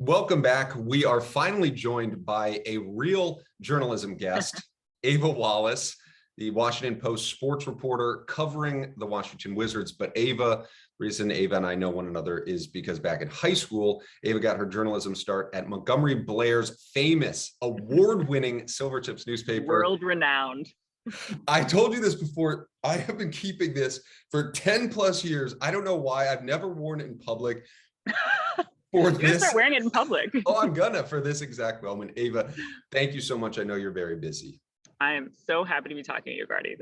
Welcome back. We are finally joined by a real journalism guest, Ava Wallace, the Washington Post sports reporter covering the Washington Wizards. But Ava, reason Ava and I know one another is because back in high school, Ava got her journalism start at Montgomery Blair's famous award-winning Silvertips newspaper. World-renowned. I told you this before. I have been keeping this for 10 plus years. I don't know why. I've never worn it in public. You're gonna start wearing it in public. Oh, I'm gonna for this exact moment. Ava, thank you so much. I know you're very busy. I am so happy to be talking to you, Gardy.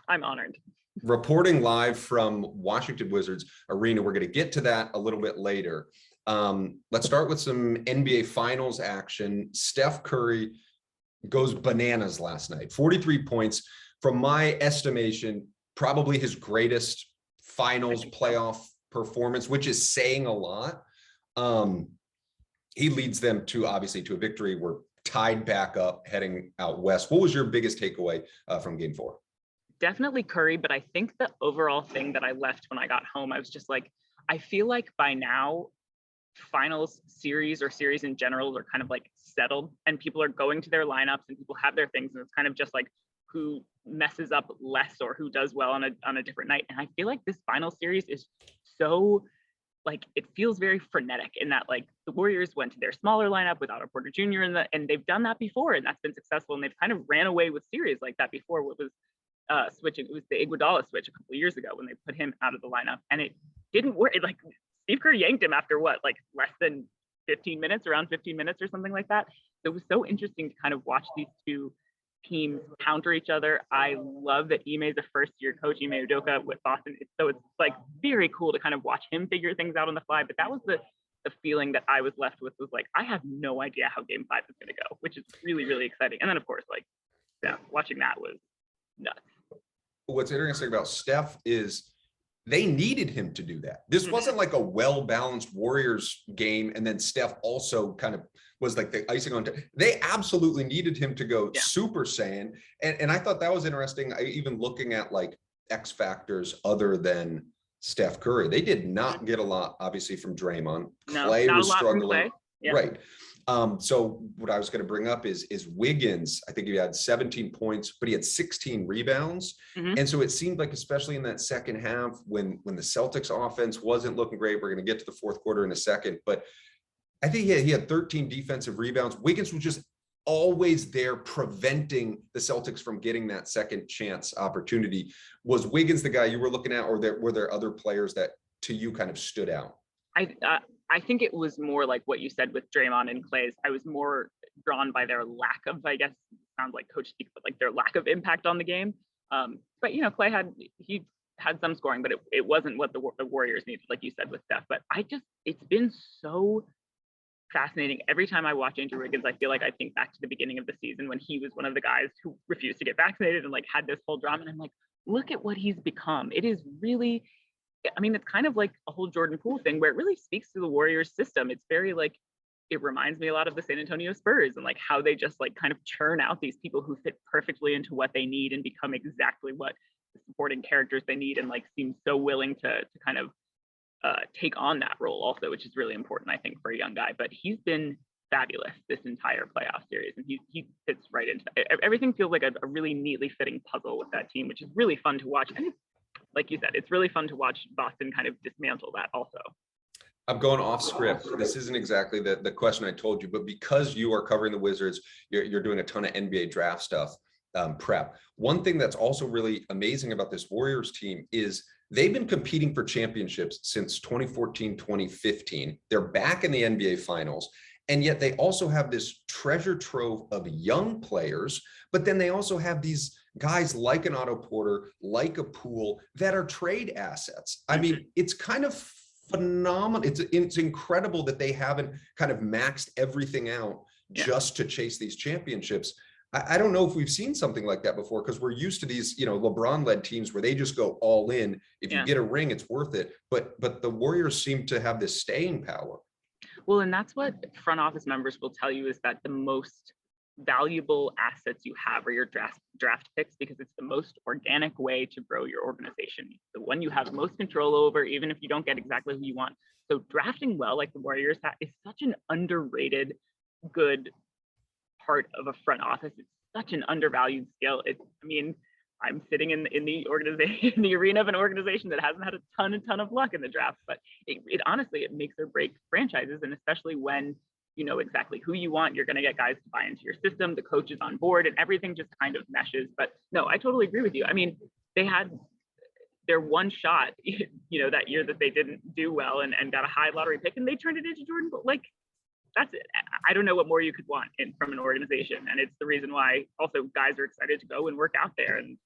I'm honored. Reporting live from Washington Wizards Arena. We're going to get to that a little bit later. Let's start with some NBA Finals action. Steph Curry goes bananas last night. 43 points. From my estimation, probably his greatest Finals playoff performance, which is saying a lot. He leads them to obviously to a victory. We're tied back up heading out west. What was your biggest takeaway from game 4? Definitely Curry, but I think the overall thing that I left when I got home, I was just like, I feel like by now finals series or series in general are kind of like settled and people are going to their lineups and people have their things. And it's kind of just like who messes up less or who does well on a different night. And I feel like this final series is so like, it feels very frenetic in that like the Warriors went to their smaller lineup with Otto Porter Jr. and they've done that before and that's been successful. And they've kind of ran away with series like that before. What was switching? It was the Iguodala switch a couple of years ago when they put him out of the lineup and it didn't work. Like Steve Kerr yanked him after what, like less than 15 minutes, around 15 minutes or something like that. So it was so interesting to kind of watch these two teams counter each other. I love that Ime is a first-year coach, Ime Udoka with Boston. So it's like very cool to kind of watch him figure things out on the fly. But that was the feeling that I was left with was like, I have no idea how game 5 is going to go, which is really, really exciting. And then of course, like, yeah, watching that was nuts. What's interesting about Steph is they needed him to do that. This wasn't like a well-balanced Warriors game. And then Steph also kind of was like the icing on top. They absolutely needed him to go Super Saiyan. And I thought that was interesting. Even looking at like X factors other than Steph Curry, they did not get a lot, obviously, from Draymond. Clay was struggling. Yeah. Right. So what I was going to bring up is Wiggins. I think he had 17 points, but he had 16 rebounds. And so it seemed like, especially in that second half, when the Celtics offense wasn't looking great, we're going to get to the fourth quarter in a second, but I think he had 13 defensive rebounds. Wiggins was just always there preventing the Celtics from getting that second chance opportunity. Was Wiggins the guy you were looking at, or were there other players that to you kind of stood out? I think it was more like what you said with Draymond and Clay's. I was more drawn by their lack of, I guess, sounds like coach speak, but like their lack of impact on the game. But you know, Clay had some scoring, but it wasn't what the Warriors needed, like you said with Steph. But it's been so fascinating. Every time I watch Andrew Wiggins, I feel like I think back to the beginning of the season when he was one of the guys who refused to get vaccinated and like had this whole drama. And I'm like, look at what he's become. It is really, I mean, it's kind of like a whole Jordan Poole thing where it really speaks to the Warriors system. It's very like, it reminds me a lot of the San Antonio Spurs and like how they just like kind of churn out these people who fit perfectly into what they need and become exactly what the supporting characters they need and like seem so willing to kind of take on that role also, which is really important, I think, for a young guy. But he's been fabulous this entire playoff series, and he fits right into everything. Feels like a really neatly fitting puzzle with that team, which is really fun to watch. And like you said, it's really fun to watch Boston kind of dismantle that also. I'm going off script. This isn't exactly the question I told you, but because you are covering the Wizards, you're doing a ton of NBA draft stuff, prep. One thing that's also really amazing about this Warriors team is they've been competing for championships since 2014, 2015. They're back in the NBA Finals, and yet they also have this treasure trove of young players, but then they also have these guys like an Otto Porter, like a Poole, that are trade assets. I mean, it's kind of phenomenal. It's incredible that they haven't kind of maxed everything out just to chase these championships. I don't know if we've seen something like that before, because we're used to these, you know, LeBron-led teams where they just go all in. If you get a ring, it's worth it. But the Warriors seem to have this staying power. Well, and that's what front office members will tell you is that the most valuable assets you have are your draft picks because it's the most organic way to grow your organization, the one you have most control over, even if you don't get exactly who you want. So drafting well, like the Warriors, that is such an underrated, good part of a front office. It's such an undervalued skill. I mean, I'm sitting in the organization, in the arena of an organization that hasn't had a ton of luck in the draft, but it honestly, it makes or breaks franchises. And especially when you know exactly who you want, you're going to get guys to buy into your system, the coach is on board, and everything just kind of meshes. But no, I totally agree with you. I mean, they had their one shot, you know, that year that they didn't do well and got a high lottery pick, and they turned it into Jordan. Like, that's it. I don't know what more you could want from an organization. And it's the reason why also guys are excited to go and work out there and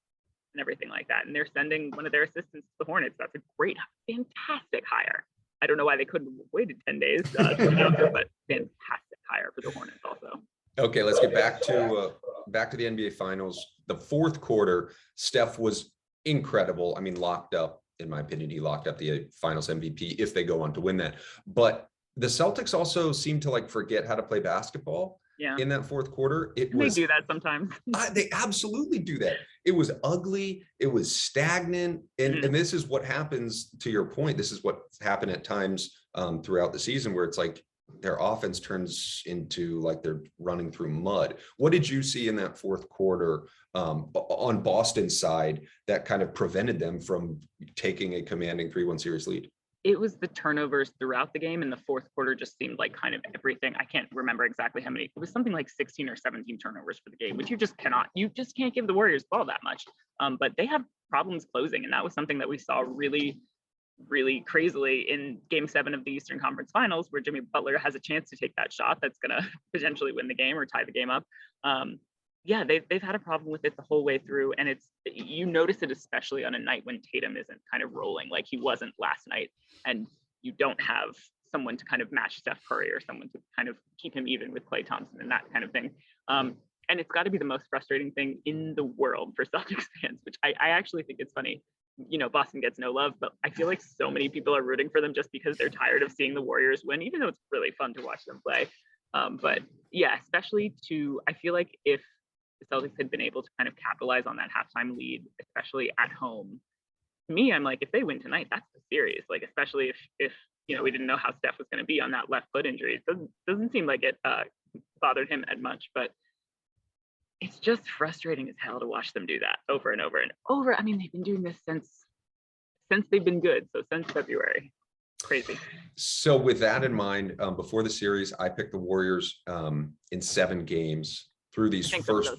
everything like that. And they're sending one of their assistants to the Hornets. That's a great, fantastic hire. I don't know why they couldn't have waited 10 days to younger, but fantastic hire for the Hornets also. Okay, let's get back to the NBA Finals. The fourth quarter, Steph was incredible. I mean, locked up, in my opinion, he locked up the Finals MVP if they go on to win that. But the Celtics also seem to like forget how to play basketball. Yeah. In that fourth quarter, they do that sometimes. They absolutely do that. It was ugly. It was stagnant. And this is what happens, to your point. This is what happened at times throughout the season where it's like their offense turns into like they're running through mud. What did you see in that fourth quarter on Boston's side that kind of prevented them from taking a commanding 3-1 series lead? It was the turnovers throughout the game, and the fourth quarter just seemed like kind of everything. I can't remember exactly how many. It was something like 16 or 17 turnovers for the game, which you just can't give the Warriors ball that much. But they have problems closing, and that was something that we saw really, really crazily in Game 7 of the Eastern Conference Finals, where Jimmy Butler has a chance to take that shot that's going to potentially win the game or tie the game up. Yeah, they've had a problem with it the whole way through, and you notice it especially on a night when Tatum isn't kind of rolling like he wasn't last night, and you don't have someone to kind of match Steph Curry or someone to kind of keep him even with Klay Thompson and that kind of thing. And it's got to be the most frustrating thing in the world for Celtics fans, which I actually think it's funny. You know, Boston gets no love, but I feel like so many people are rooting for them just because they're tired of seeing the Warriors win, even though it's really fun to watch them play. But yeah, especially I feel like if the Celtics had been able to kind of capitalize on that halftime lead, especially at home. To me, I'm like, if they win tonight, that's the series. Like, especially if you know, we didn't know how Steph was going to be on that left foot injury. It doesn't seem like it bothered him as much, but it's just frustrating as hell to watch them do that over and over and over. I mean, they've been doing this since they've been good. So since February. Crazy. So with that in mind, before the series, I picked the Warriors in 7 games. Through these first,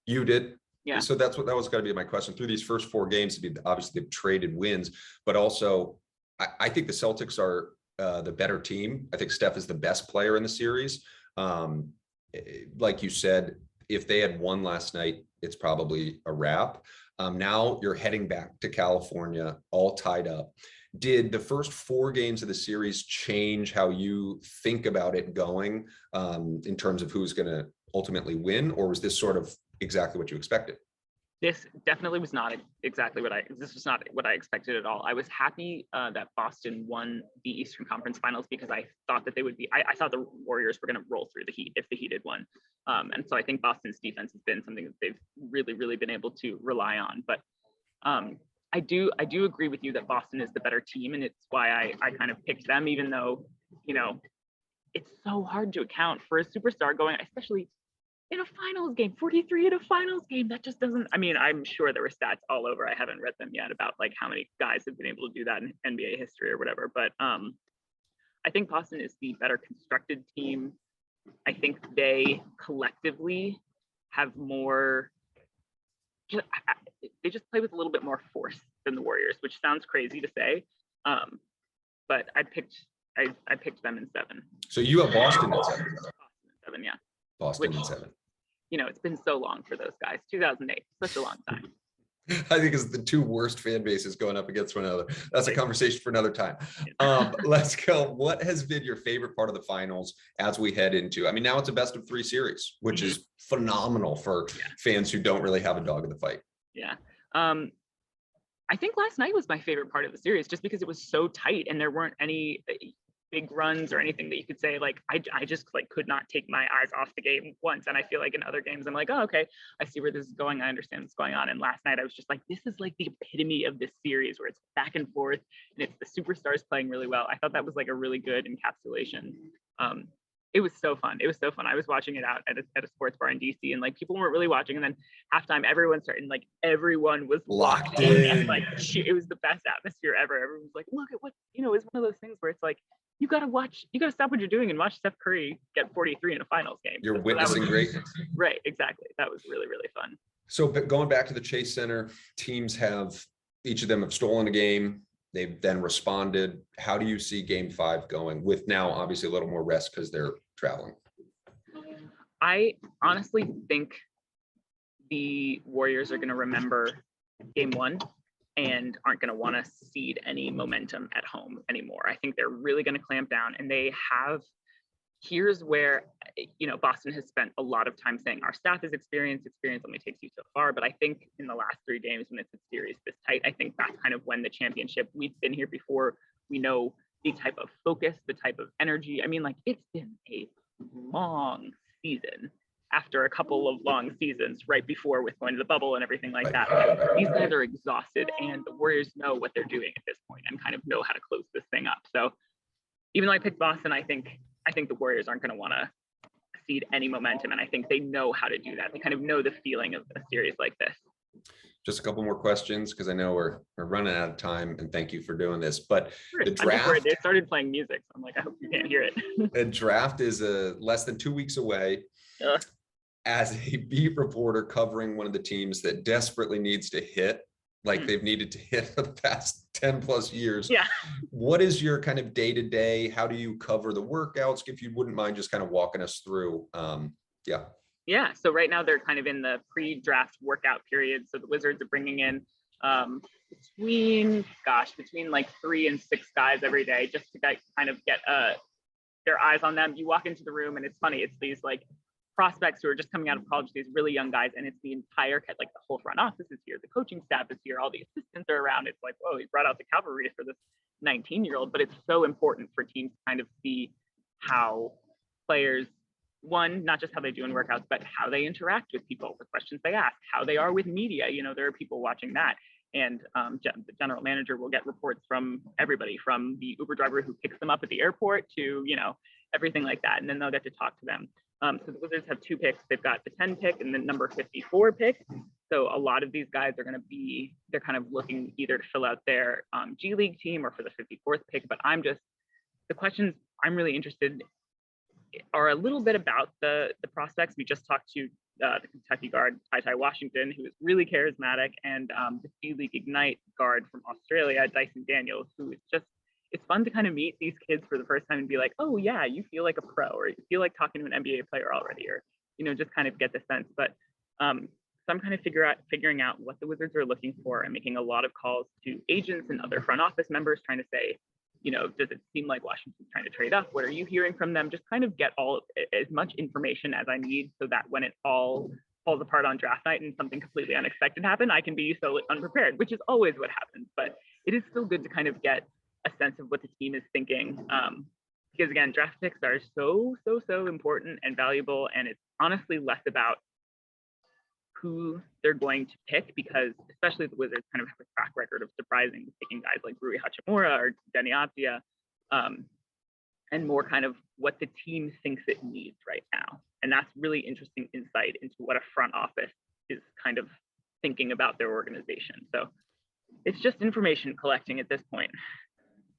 you did, yeah. So that was going to be my question. Through these first 4 games, to be obviously they've traded wins, but also I think the Celtics are the better team. I think Steph is the best player in the series. Like you said, if they had won last night, it's probably a wrap. Now you're heading back to California, all tied up. Did the first 4 games of the series change how you think about it going in terms of who's going to ultimately win, or was this sort of exactly what you expected? This definitely was not exactly this was not what I expected at all. I was happy that Boston won the Eastern Conference Finals because I thought that they would be, I thought the Warriors were going to roll through the Heat if the Heat had won. And so I think Boston's defense has been something that they've really, really been able to rely on. But I do agree with you that Boston is the better team, and it's why I kind of picked them, even though, you know, it's so hard to account for a superstar going, especially in a finals game, 43 in a finals game. That just doesn't, I mean, I'm sure there were stats all over. I haven't read them yet about like how many guys have been able to do that in NBA history or whatever. But I think Boston is the better constructed team. I think they collectively have more, they just play with a little bit more force than the Warriors, which sounds crazy to say. But I picked them in 7. So you have Boston at 7. Boston at 7, yeah. Boston in 7. You know, it's been so long for those guys. 2008, such a long time. I think it's the 2 worst fan bases going up against one another. That's a conversation for another time. Let's go. What has been your favorite part of the finals as we head into, I mean, now it's a best of 3 series, which is phenomenal for fans who don't really have a dog in the fight. Yeah. I think last night was my favorite part of the series just because it was so tight and there weren't any, big runs or anything that you could say like I just like could not take my eyes off the game once. And I feel like in other games I'm like, oh, okay, I see where this is going, I understand what's going on. And last night I was just like, this is like the epitome of this series where it's back and forth and it's the superstars playing really well. I thought that was like a really good encapsulation. It was so fun. It was so fun. I was watching it out at a sports bar in DC, and like people weren't really watching. And then halftime, everyone started, and like everyone was locked in. And like it was the best atmosphere ever. Everyone was like, look at what, you know, it's one of those things where it's like, you got to stop what you're doing and watch Steph Curry get 43 in a finals game. You're witnessing greatness. Right, exactly. That was really, really fun. So but going back to the Chase Center, teams have, each of them have stolen a game. They've then responded. How do you see game 5 going with now obviously a little more rest because they're traveling? I honestly think the Warriors are going to remember game 1 and aren't going to want to cede any momentum at home anymore. I think they're really going to clamp down, and they have. Here's where, you know, Boston has spent a lot of time saying our staff is experienced. Experience only takes you so far. But I think in the last 3 games, when it's a series this tight, I think that's kind of when the championship, we've been here before. We know the type of focus, the type of energy. I mean, like, it's been a long season after a couple of long seasons right before with going to the bubble and everything like that. Like, these guys are exhausted, and the Warriors know what they're doing at this point and kind of know how to close this thing up. So even though I picked Boston, I think the Warriors aren't going to want to cede any momentum, and I think they know how to do that. They kind of know the feeling of a series like this. Just a couple more questions because I know we're running out of time, and thank you for doing this. But the draft, they started playing music, so I'm like, I hope you can't hear it. The draft is less than 2 weeks away. As a beat reporter covering one of the teams that desperately needs to hit, like they've needed to hit for the past 10 plus years. Yeah. What is your kind of day-to-day? How do you cover the workouts? If you wouldn't mind just kind of walking us through. Yeah. So right now they're kind of in the pre-draft workout period. So the Wizards are bringing in between like 3 and 6 guys every day just to get their eyes on them. You walk into the room and it's funny. It's these like prospects who are just coming out of college, these really young guys, and it's the entire, like the whole front office is here, the coaching staff is here, all the assistants are around. It's like, whoa, he brought out the cavalry for this 19-year-old. But it's so important for teams to kind of see how players, one, not just how they do in workouts, but how they interact with people, the questions they ask, how they are with media. You know, there are people watching that. And the general manager will get reports from everybody, from the Uber driver who picks them up at the airport to, you know, everything like that. And then they'll get to talk to them. So the Wizards have 2 picks. They've got the 10 pick and the number 54 pick. So a lot of these guys are going to be, they're kind of looking either to fill out their G League team or for the 54th pick. But the questions I'm really interested in are a little bit about the prospects. We just talked to the Kentucky guard, Ty Washington, who is really charismatic, and the G League Ignite guard from Australia, Dyson Daniels, who is just, it's fun to kind of meet these kids for the first time and be like, oh yeah, you feel like a pro, or you feel like talking to an NBA player already, or, you know, just kind of get the sense. But so I'm kind of figuring out what the Wizards are looking for and making a lot of calls to agents and other front office members trying to say, you know, does it seem like Washington's trying to trade up? What are you hearing from them? Just kind of get as much information as I need so that when it all falls apart on draft night and something completely unexpected happens, I can be so unprepared, which is always what happens. But it is still good to kind of get a sense of what the team is thinking, because again, draft picks are so important and valuable, and it's honestly less about who they're going to pick, because especially the Wizards kind of have a track record of surprising, picking guys like Rui Hachimura or Denny Avdia, and more kind of what the team thinks it needs right now. And that's really interesting insight into what a front office is kind of thinking about their organization. So it's just information collecting at this point.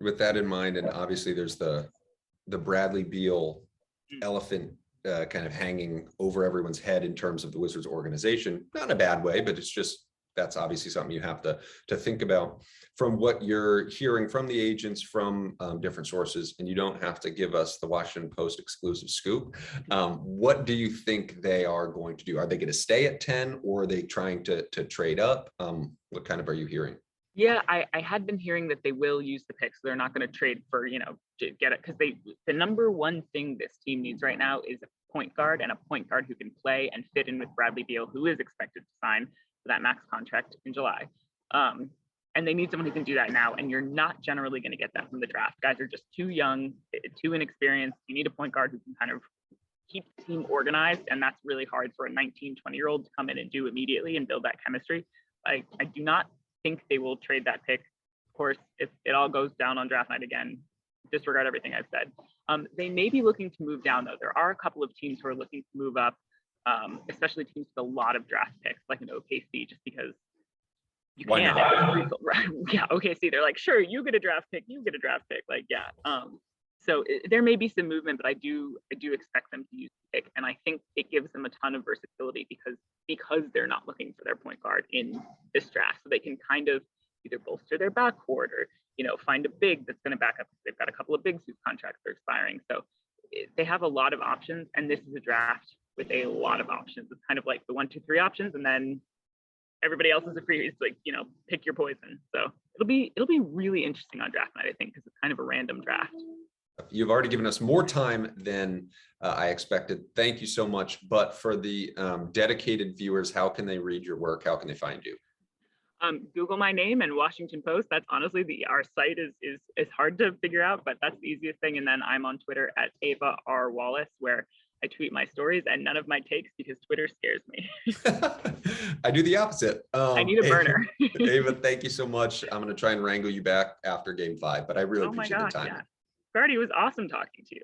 With that in mind, and obviously there's the Bradley Beal elephant kind of hanging over everyone's head in terms of the Wizards organization, not in a bad way, but it's just, that's obviously something you have to think about. From what you're hearing from the agents, from different sources, and you don't have to give us the Washington Post exclusive scoop, what do you think they are going to do? Are they going to stay at 10, or are they trying to trade up? What kind of are you hearing? Yeah, I had been hearing that they will use the picks. So they're not going to trade for, you know, to get it, because the number one thing this team needs right now is a point guard, and a point guard who can play and fit in with Bradley Beal, who is expected to sign for that max contract in July. And they need someone who can do that now. And you're not generally going to get that from the draft. Guys are just too young, too inexperienced. You need a point guard who can kind of keep the team organized. And that's really hard for a 19, 20-year-old to come in and do immediately and build that chemistry. I do not think they will trade that pick. Of course, if it all goes down on draft night again, disregard everything I've said. They may be looking to move down, though. There are a couple of teams who are looking to move up, especially teams with a lot of draft picks, like an OKC, just because you Why can. not? Yeah, OKC, they're like, sure, you get a draft pick, you get a draft pick. Like, yeah. So there may be some movement, but I do expect them to use the pick, and I think it gives them a ton of versatility because they're not looking for their point guard in this draft, so they can kind of either bolster their backcourt or find a big that's going to back up. They've got a couple of bigs whose contracts are expiring, so they have a lot of options, and this is a draft with a lot of options. It's kind of like the 1, 2, 3 options, and then everybody else is a free. It's like pick your poison. So it'll be really interesting on draft night, I think, because it's kind of a random draft. You've already given us more time than I expected. Thank you so much. But for the dedicated viewers, how can they read your work? How can they find you? Google my name and Washington Post. That's honestly our site is hard to figure out, but that's the easiest thing. And then I'm on Twitter at Ava R. Wallace, where I tweet my stories and none of my takes because Twitter scares me. I do the opposite. I need a burner. Ava, thank you so much. I'm going to try and wrangle you back after game 5, but I really appreciate the time. Yeah. Gardy, it was awesome talking to you.